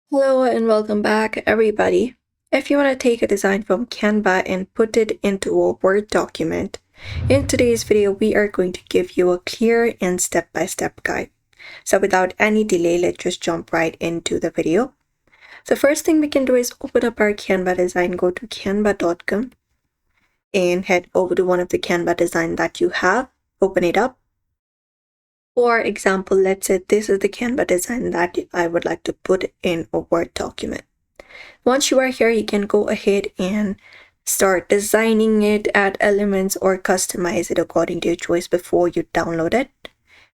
Hello and welcome back, everybody. If you want to take a design from Canva and put it into a Word document, in today's video, we are going to give you a clear and step-by-step guide. So without any delay, let's just jump right into the video. The first thing we can do is open up our Canva design, go to canva.com and head over to one of the Canva design that you have, open it up. For example, let's say this is the Canva design that I would like to put in a Word document. Once you are here, you can go ahead and start designing it, add elements, or customize it according to your choice before you download it.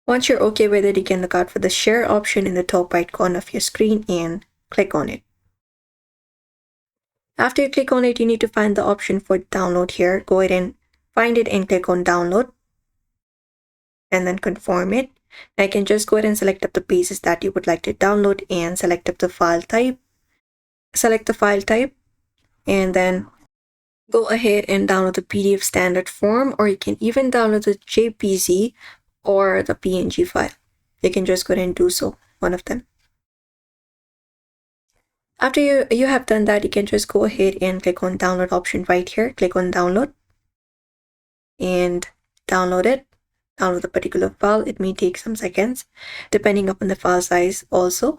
Once you're okay with it, you can look out for the share option in the top right corner of your screen and click on it. After you click on it, you need to find the option for download here. Go ahead and find it and click on download and then confirm it. Now you can just go ahead and select up the pieces that you would like to download and select up the file type. Select the file type and then go ahead and download the PDF standard form, or you can even download the JPG or the PNG file. You can just go ahead and do so, one of them. After you have done that, you can just go ahead and click on download option right here. Click on download and download it. Download the particular file. It may take some seconds depending upon the file size also,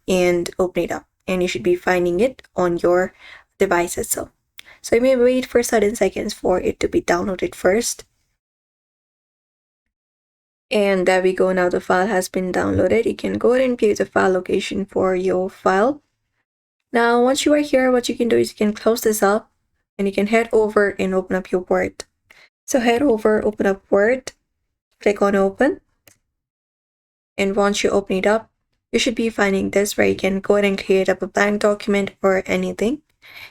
and open it up, and you should be finding it on your device itself. So you may wait for certain seconds for it to be downloaded first. And there we go. Now the file has been downloaded. You can go ahead and view the file location for your file. Now once you are here, what you can do is you can close this up and you can head over and open up your Word. So head over, open up Word, click on open. And once you open it up, you should be finding this where you can go ahead and create up a blank document or anything.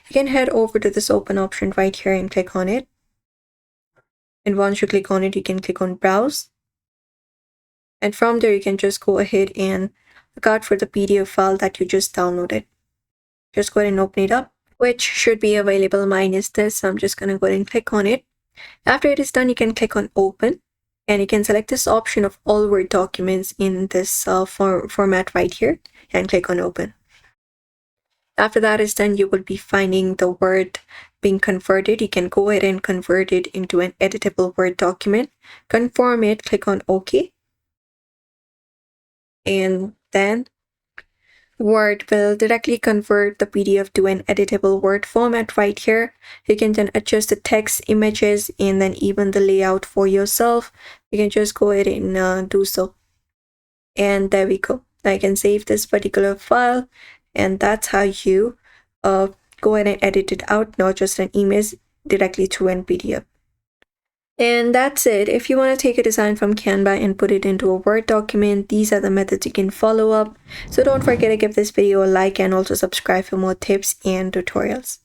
You can head over to this open option right here and click on it. And once you click on it, you can click on browse. And from there, you can just go ahead and look out for the PDF file that you just downloaded. Just go ahead and open it up, which should be available. Mine is this, so I'm just going to go ahead and click on it. After it is done, you can click on open. And you can select this option of all Word documents in this format right here and click on open. After that is done, you will be finding the Word being converted. You can go ahead and convert it into an editable Word document. Confirm it, click on OK. And then Word will directly convert the PDF to an editable Word format right here. You can then adjust the text, images, and then even the layout for yourself. You can just go ahead and do so. And there we go. I can save this particular file, and that's how you go ahead and edit it out, not just an image, directly to an PDF. And that's it. If you want to take a design from Canva and put it into a Word document, these are the methods you can follow up. So don't forget to give this video a like and also subscribe for more tips and tutorials.